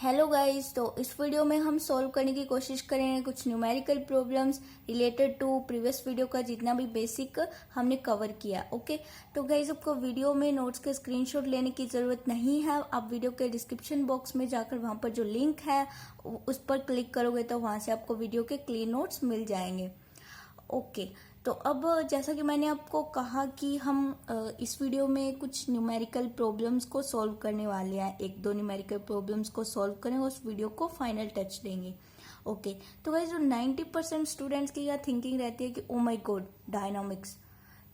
Hello guys. तो इस video में हम सॉल्व करने की कोशिश करेंगे कुछ numerical problems related to previous video का जितना भी बेसिक हमने कवर किया। ओके, तो गाइस आपको वीडियो में नोट्स के स्क्रीनशॉट लेने की ज़रूरत नहीं है। आप वीडियो के डिस्क्रिप्शन बॉक्स में जाकर वहाँ पर जो लिंक है उस पर क्लिक करोगे तो वहाँ से आपको वीडियो के क्लीन नोट्स मिल जाएंगे। ओके, तो अब जैसा कि मैंने आपको कहा कि हम इस वीडियो में कुछ न्यूमेरिकल प्रॉब्लम्स को सॉल्व करने वाले हैं। एक दो न्यूमेरिकल प्रॉब्लम्स को सॉल्व करें और उस वीडियो को फाइनल टच देंगे। ओके, तो गाइज जो 90% स्टूडेंट्स की यह थिंकिंग रहती है कि ओ माय गॉड डायनामिक्स।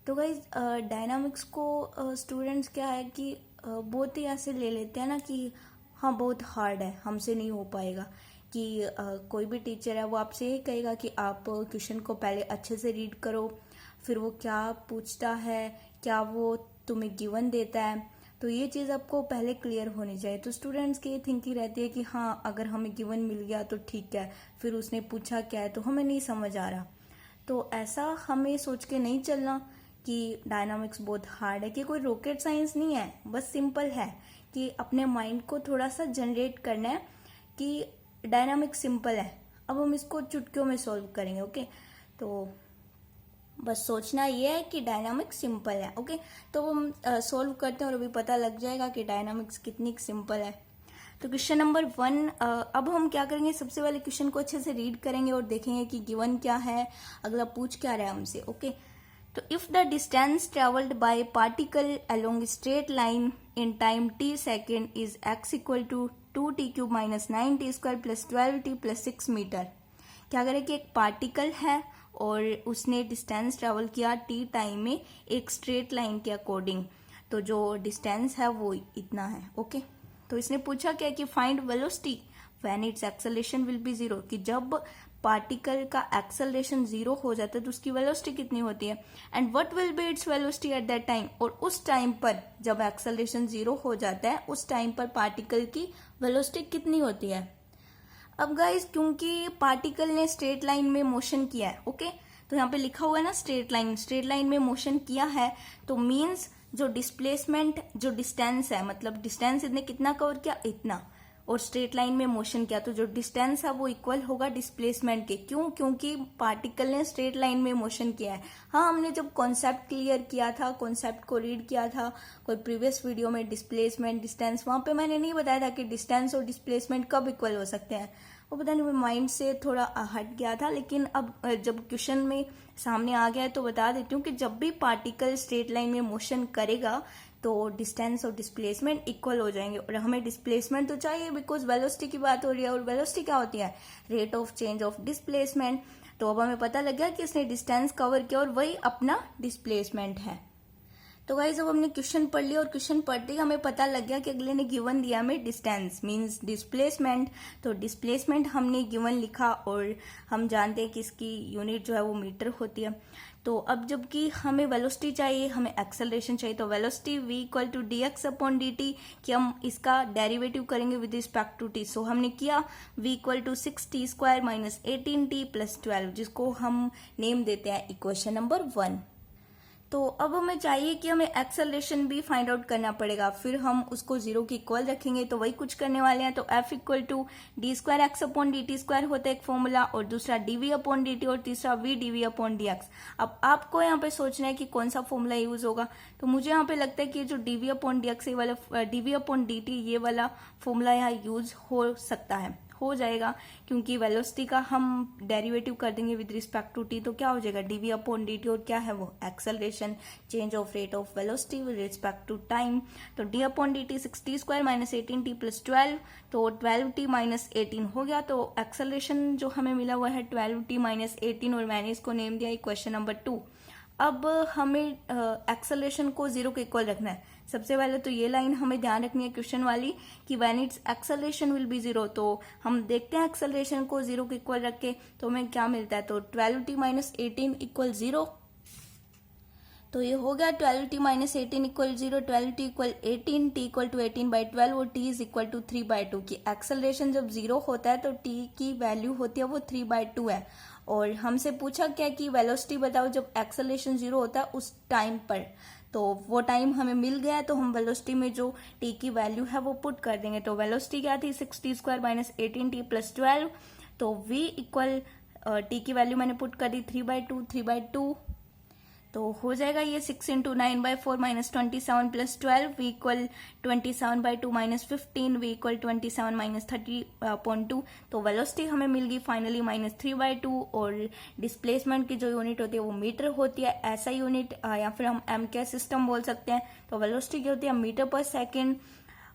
तो गाइज डायनामिक्स को स्टूडेंट्स क्या है कि बहुत ही ऐसे ले लेते हैं ना कि हाँ बहुत हार्ड है, हमसे नहीं हो पाएगा। कि कोई भी टीचर है वो आपसे यही कहेगा कि आप क्वेश्चन को पहले अच्छे से रीड करो, फिर वो क्या पूछता है, क्या वो तुम्हें गिवन देता है, तो ये चीज़ आपको पहले क्लियर होनी चाहिए। तो स्टूडेंट्स की ये थिंकिंग रहती है कि हाँ अगर हमें गिवन मिल गया तो ठीक है, फिर उसने पूछा क्या है तो हमें नहीं समझ आ रहा। तो ऐसा हमें सोच के नहीं चलना कि डायनामिक्स बहुत हार्ड है, कि कोई रॉकेट साइंस नहीं है, बस सिंपल है कि अपने माइंड को थोड़ा सा जनरेट करना है कि डायनामिक्स सिंपल है। अब हम इसको चुटकियों में सॉल्व करेंगे। ओके, तो बस सोचना ये है कि डायनामिक्स सिंपल है। ओके, तो हम सॉल्व करते हैं और अभी पता लग जाएगा कि डायनामिक्स कितनी सिंपल है। तो क्वेश्चन नंबर 1, अब हम क्या करेंगे, सबसे पहले क्वेश्चन को अच्छे से रीड करेंगे और देखेंगे कि गिवन क्या है, अगला पूछ क्या रहा है हमसे। ओके, तो if the distance travelled by particle along straight line in time t second is x equal to 2t³ minus 9t² plus 12t plus 6 metre. क्या करें कि एक पार्टिकल है और उसने डिस्टेंस ट्रेवल किया t टाइम में एक स्ट्रेट लाइन के अकॉर्डिंग, तो जो डिस्टेंस है वो इतना है। ओके, तो इसने पूछा क्या कि find velocity when it's acceleration will be zero, कि जब पार्टिकल का एक्सेलरेशन जीरो हो जाता है तो उसकी वेलोसिटी कितनी होती है, and what will be its velocity at that time, और उस टाइम पर जब एक्सेलरेशन जीरो हो जाता है उस टाइम पर पार्टिकल की वेलोसिटी कितनी होती है। अब गाइस क्योंकि पार्टिकल ने स्ट्रेट लाइन में मोशन किया है, ओके, तो यहाँ पे लिखा हुआ है ना स्ट्रेट लाइन में मोशन किया है, तो मीन्स जो डिस्प्लेसमेंट जो डिस्टेंस है, मतलब डिस्टेंस इसने कितना कवर किया, इतना, और स्ट्रेट लाइन में मोशन किया, तो जो डिस्टेंस है वो इक्वल होगा डिस्प्लेसमेंट के। क्यों? क्योंकि पार्टिकल ने स्ट्रेट लाइन में मोशन किया है। हाँ, हमने जब कॉन्सेप्ट क्लियर किया था, कॉन्सेप्ट को रीड किया था कोई प्रीवियस वीडियो में, डिस्प्लेसमेंट डिस्टेंस, वहां पे मैंने नहीं बताया था कि डिस्टेंस और डिस्प्लेसमेंट कब इक्वल हो सकते हैं, वो पता नहीं माइंड से थोड़ा हट गया था। लेकिन अब जब क्वेश्चन में सामने आ गया है तो बता देती हूँ कि जब भी पार्टिकल स्ट्रेट लाइन में मोशन करेगा तो डिस्टेंस और डिस्प्लेसमेंट इक्वल हो जाएंगे, और हमें डिस्प्लेसमेंट तो चाहिए बिकॉज वेलोसिटी की बात हो रही है, और वेलोसिटी क्या होती है, rate of change of displacement. तो अब हमें पता लग गया कि इसने डिस्टेंस कवर किया और वही अपना डिस्प्लेसमेंट है। तो गाइज अब हमने क्वेश्चन पढ़ लिया और क्वेश्चन पढ़ते ही हमें पता लग गया कि अगले ने गिवन दिया हमें डिस्टेंस मींस डिस्प्लेसमेंट, तो डिस्प्लेसमेंट हमने गिवन लिखा और हम जानते हैं कि इसकी यूनिट जो है वो मीटर होती है। तो अब जबकि हमें वेलोसिटी चाहिए, हमें एक्सेलरेशन चाहिए, तो velocity v equal to dx upon dt, कि हम इसका डेरिवेटिव करेंगे with respect to t। So हमने किया v equal to 6t² minus 18t plus 12, जिसको हम नेम देते हैं इक्वेशन नंबर 1। तो अब हमें चाहिए कि हमें एक्सेलरेशन भी फाइंड आउट करना पड़ेगा, फिर हम उसको जीरो के इक्वल रखेंगे, तो वही कुछ करने वाले हैं। तो f equal to d² x upon dt² होता है एक फॉर्मूला, और दूसरा dv अपॉन dt, और तीसरा v dv अपॉन dx। अब आपको यहाँ पे सोचना है कि कौन सा फॉर्मूला यूज होगा, तो मुझे यहाँ पे लगता है कि जो dv अपॉन dx वाला dv अपॉन dt ये वाला फॉर्मूला यहाँ यूज हो सकता है, हो जाएगा, क्योंकि वेलोसिटी का हम डेरिवेटिव कर देंगे विद रिस्पेक्ट टू टी, तो क्या हो जाएगा dv अपॉन dt, और क्या है वो acceleration change of rate of velocity with respect to time. तो d upon dt 6t² minus 18t plus 12, तो 12t माइनस 18 हो गया। तो एक्सेलरेशन जो हमें मिला हुआ है 12t माइनस 18, और मैंने इसको नेम दिया क्वेश्चन नंबर 2। अब हमें एक्सेलरेशन को जीरो के इक्वल रखना है। सबसे पहले तो ये लाइन हमें ध्यान रखनी है क्वेश्चन वाली कि when it's acceleration will be zero, तो हम देखते हैं एक्सेलरेशन को जीरो के इक्वल रख के तो हमें क्या मिलता है, तो 12t माइनस 18 इक्वल जीरो। तो ये हो गया 12t minus 18 equal zero, 12t equal 18, t equal to 18/12 और t इज इक्वल टू 3/2, की एक्सेलरेशन जब जीरो होता है तो t की वैल्यू होती है वो 3/2 है। और हमसे पूछा क्या कि वेलोसिटी बताओ जब एक्सेलरेशन जीरो होता है उस टाइम पर, तो वो टाइम हमें मिल गया है, तो हम वेलोसिटी में जो टी की वैल्यू है वो पुट कर देंगे। तो वेलोसिटी क्या थी 6t² माइनस 18t+12, तो v इक्वल टी की वैल्यू मैंने पुट कर दी 3/2 तो हो जाएगा ये 6 × 9/4 minus 27 + 12 v equal 27/2 minus 15 v equal 27 minus 30.2। तो वेलोसिटी हमें मिल गई फाइनली -3/2 और डिस्प्लेसमेंट की जो यूनिट होती है वो मीटर होती है, ऐसा यूनिट या फिर हम एम के सिस्टम बोल सकते हैं। तो वेलोसिटी क्या होती है मीटर पर सेकेंड,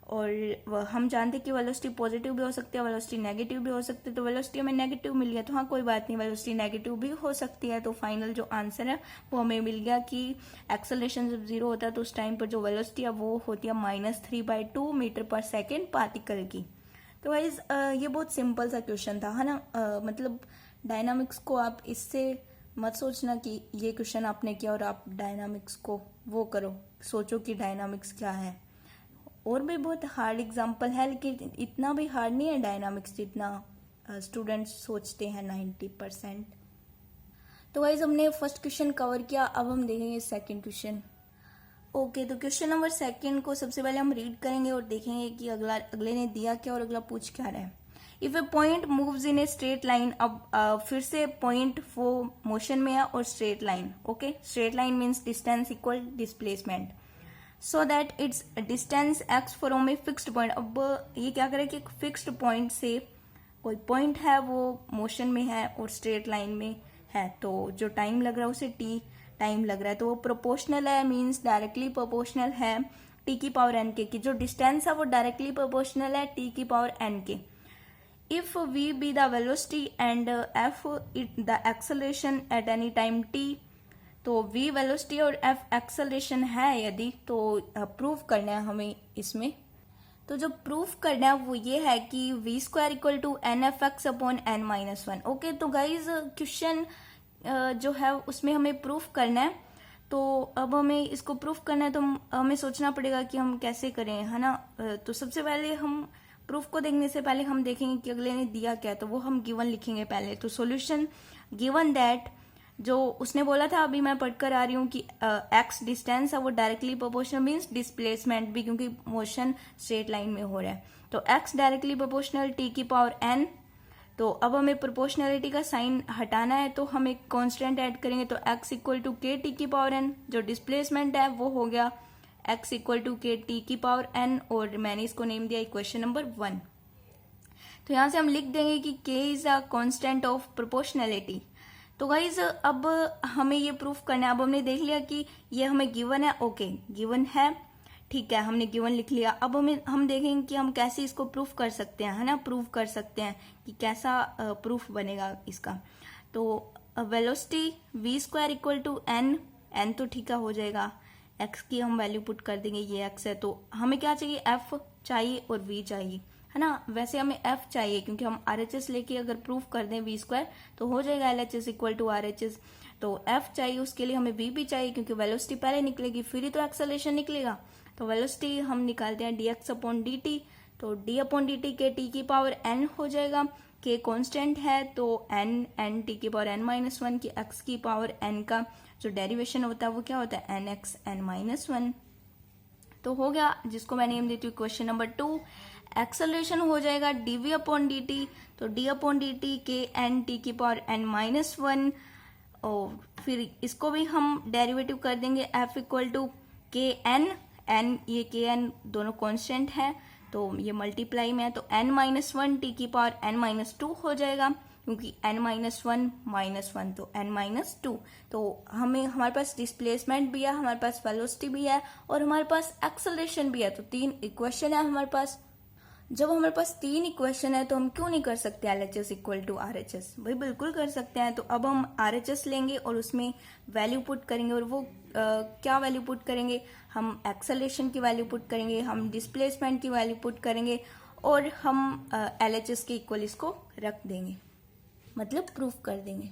और हम जानते हैं कि वेलोसिटी पॉजिटिव भी हो सकती है, वेलोसिटी नेगेटिव भी हो सकती है। तो वेलोसिटी हमें नेगेटिव मिल गया, तो हाँ कोई बात नहीं, वेलोसिटी नेगेटिव भी हो सकती है। तो फाइनल जो आंसर है वो हमें मिल गया कि एक्सेलरेशन जब 0 होता है तो उस टाइम पर जो वेलोसिटी है वो होती है -3/2 मीटर पर सेकेंड पार्टिकल की। तो गाइस ये बहुत सिंपल सा क्वेश्चन था, है ना। मतलब डायनामिक्स को आप इससे मत सोचना कि ये क्वेश्चन आपने किया और आप डायनामिक्स को वो करो, सोचो कि डायनामिक्स क्या है। और भी बहुत हार्ड एग्जाम्पल है, लेकिन इतना भी हार्ड नहीं है डायनामिक्स जितना स्टूडेंट्स सोचते हैं 90%। तो गाइज हमने फर्स्ट क्वेश्चन कवर किया, अब हम देखेंगे सेकंड क्वेश्चन। ओके, तो क्वेश्चन नंबर सेकंड को सबसे पहले हम रीड करेंगे और देखेंगे कि अगले ने दिया क्या और अगला पूछ क्या रहा है। If A point moves in a straight line, अब फिर से पॉइंट वो मोशन में है और straight line. Okay, straight line means distance equal displacement, so that it's distance x from a fixed point. अब ये क्या करे कि एक फिक्स्ड पॉइंट से कोई पॉइंट है वो मोशन में है और स्ट्रेट लाइन में है, तो जो टाइम लग रहा है उसे t टाइम लग रहा है, तो वो प्रोपोर्शनल है, मीन्स डायरेक्टली प्रोपोर्शनल है t की पावर n के, कि जो डिस्टेंस है वो डायरेक्टली प्रोपोर्शनल है t की पावर n के। If v be the velocity and f the acceleration at any time t, तो v वेलोसिटी और f एक्सेलरेशन है यदि, तो प्रूव करना है हमें इसमें। तो जो प्रूफ करना है वो ये है कि v² equal to nfx upon n-1। Okay, तो गाइज क्वेश्चन जो है उसमें हमें प्रूफ करना है, तो अब हमें इसको प्रूफ करना है तो हमें सोचना पड़ेगा कि हम कैसे करें, है ना। तो सबसे पहले हम प्रूफ को देखने से पहले हम देखेंगे कि अगले ने दिया क्या, तो वो हम गिवन लिखेंगे पहले। तो सॉल्यूशन गिवन दैट, जो उसने बोला था अभी मैं पढ़कर आ रही हूँ कि x डिस्टेंस है वो डायरेक्टली प्रोपोर्शनल मीन्स डिस्प्लेसमेंट भी, क्योंकि मोशन स्ट्रेट लाइन में हो रहा है। तो x डायरेक्टली प्रोपोर्शनल t की पावर n, तो अब हमें प्रोपोर्शनलिटी का साइन हटाना है, तो हम एक कांस्टेंट ऐड करेंगे, तो x इक्वल टू के टी की पावर n, जो डिस्प्लेसमेंट है वो हो गया x इक्वल टू के टी की पावर n, और मैंने इसको नेम दिया इक्वेशन नंबर 1। तो यहाँ से हम लिख देंगे कि k is a constant of proportionality. तो गाइज अब हमें ये प्रूफ करना है। अब हमने देख लिया कि ये हमें गिवन है, ओके गिवन है, ठीक है, हमने गिवन लिख लिया। अब हम देखेंगे कि हम कैसे इसको प्रूफ कर सकते हैं, है ना, प्रूफ कर सकते हैं कि कैसा प्रूफ बनेगा इसका। तो velocity v² equal to n तो ठीक है हो जाएगा, x की हम वैल्यू पुट कर देंगे, ये x है, तो हमें क्या चाहिए f चाहिए और v चाहिए, है ना। वैसे हमें f चाहिए क्योंकि हम RHS लेके अगर प्रूफ कर दें v² तो हो जाएगा LHS इक्वल टू RHS। तो f चाहिए, उसके लिए हमें v भी चाहिए क्योंकि वेलोसिटी पहले निकलेगी फिर ही तो एक्सेलरेशन निकलेगा। तो वेलोसिटी हम निकालते हैं dx अपॉन dt, तो d अपॉन dt के t की पावर n हो जाएगा, k कांस्टेंट है तो n t की पावर n-1 की x की पावर n का जो डेरिवेशन होता है वो क्या होता है nx n-1। तो हो गया, जिसको मैं नेम देती हूँ क्वेश्चन नंबर 2। एक्सेलरेशन हो जाएगा dv अपॉन dt, तो d अपॉन dt के n t की पावर n-1, और फिर इसको भी हम डेरिवेटिव कर देंगे f इक्वल टू के n, ये के n दोनों कांस्टेंट है तो ये मल्टीप्लाई में है, तो n-1 t की पावर n-2 हो जाएगा, क्योंकि n-1 तो n-2। तो हमारे पास डिस्प्लेसमेंट भी है, हमारे पास वेलोसिटी भी है और हमारे पास एक्सेलरेशन भी है, तो 3 इक्वेशन है हमारे पास। जब हमारे पास 3 इक्वेशन है तो हम क्यों नहीं कर सकते LHS इक्वल टू RHS, भाई बिल्कुल कर सकते हैं। तो अब हम RHS लेंगे और उसमें वैल्यू पुट करेंगे, और वो क्या वैल्यू पुट करेंगे, हम एक्सेलरेशन की वैल्यू पुट करेंगे, हम डिस्प्लेसमेंट की वैल्यू पुट करेंगे और हम LHS के इक्वल इसको रख देंगे, मतलब प्रूफ कर देंगे।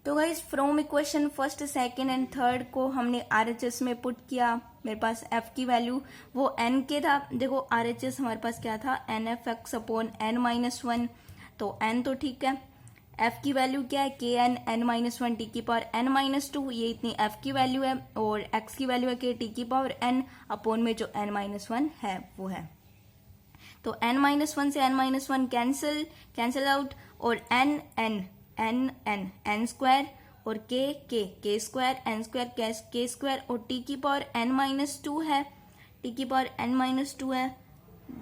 तो guys from equation first second and third को हमने RHS में पुट किया, मेरे पास f की वैल्यू वो n के था, देखो RHS हमारे पास क्या था nfx अपॉन n-1, तो n तो ठीक है, एफ की वैल्यू क्या है, K N N minus one T की पावर एन माइनस टू, ये इतनी एफ की वैल्यू है, और एक्स की वैल्यू है के टी की पावर एन अपॉन में जो एन माइनस वन है वो है। तो एन माइनस वन से n minus one cancel out, और n n n n n square, और k square n square k square, और टी की पावर एन माइनस टू है, टी की पावर एन माइनस टू है,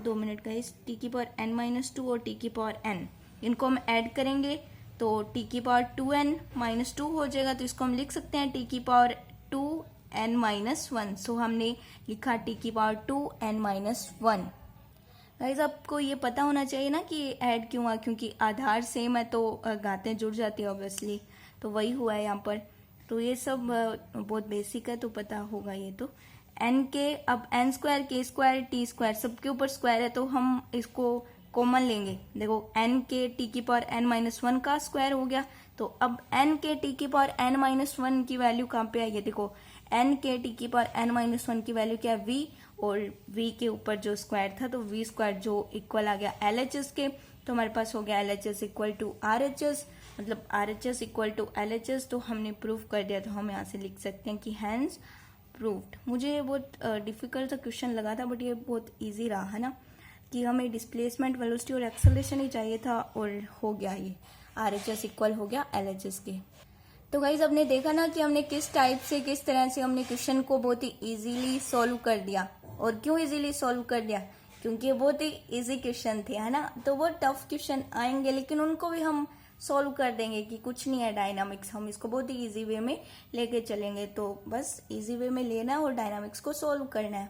2 मिनट का, इस टी की पावर एन माइनस टू और टी की पावर एन, इनको हम ऐड करेंगे तो टी की पावर 2n माइनस टू हो जाएगा। तो इसको हम लिख सकते हैं टी की पावर 2n माइनस वन। सो हमने लिखा टी की power 2n minus one. Guys आपको ये पता होना चाहिए ना कि ऐड क्यों हुआ, क्योंकि आधार सेम है तो घातें जुड़ जाती है ऑब्वियसली, तो वही हुआ है यहाँ पर। तो ये सब बहुत बेसिक है तो पता होगा ये। तो एन के अब N square k square T square सबके ऊपर स्क्वायर है, तो हम इसको कॉमन लेंगे। देखो एन के टी की पावर एन माइनस वन का स्क्वायर हो गया, तो अब एन के टी की पावर एन माइनस वन की वैल्यू कहाँ पे आई है, देखो एन के टी की पावर एन माइनस वन की वैल्यू क्या है, वी, और वी के ऊपर जो स्क्वायर था तो वी स्क्वायर जो इक्वल आ गया एल एच एस के, तो हमारे पास हो गया L H S equal to R H S, मतलब R H S equal to L H S. तो हमने प्रूव कर दिया, तो हम यहाँ से लिख सकते हैं कि हैंस प्रूव्ड। मुझे ये बहुत डिफिकल्ट सा क्वेश्चन लगा था, बट ये बहुत ईजी रहा है ना, कि हमें डिस्प्लेसमेंट वेलोसिटी और एक्सेलरेशन ही चाहिए था, और हो गया ये आर एच एस इक्वल हो गया एल एच एस के। तो गाइज आपने देखा ना कि हमने किस टाइप से किस तरह से हमने क्वेश्चन को बहुत ही इजीली सॉल्व कर दिया। और क्यों इजीली सॉल्व कर दिया, क्योंकि ये बहुत ही इजी क्वेश्चन थे, है ना। तो वो टफ क्वेश्चन आएंगे लेकिन उनको भी हम सॉल्व कर देंगे कि कुछ नहीं है डायनामिक्स, हम इसको बहुत ही इजी वे में लेके चलेंगे। तो बस इजी वे में लेना है और डायनामिक्स को सॉल्व करना है।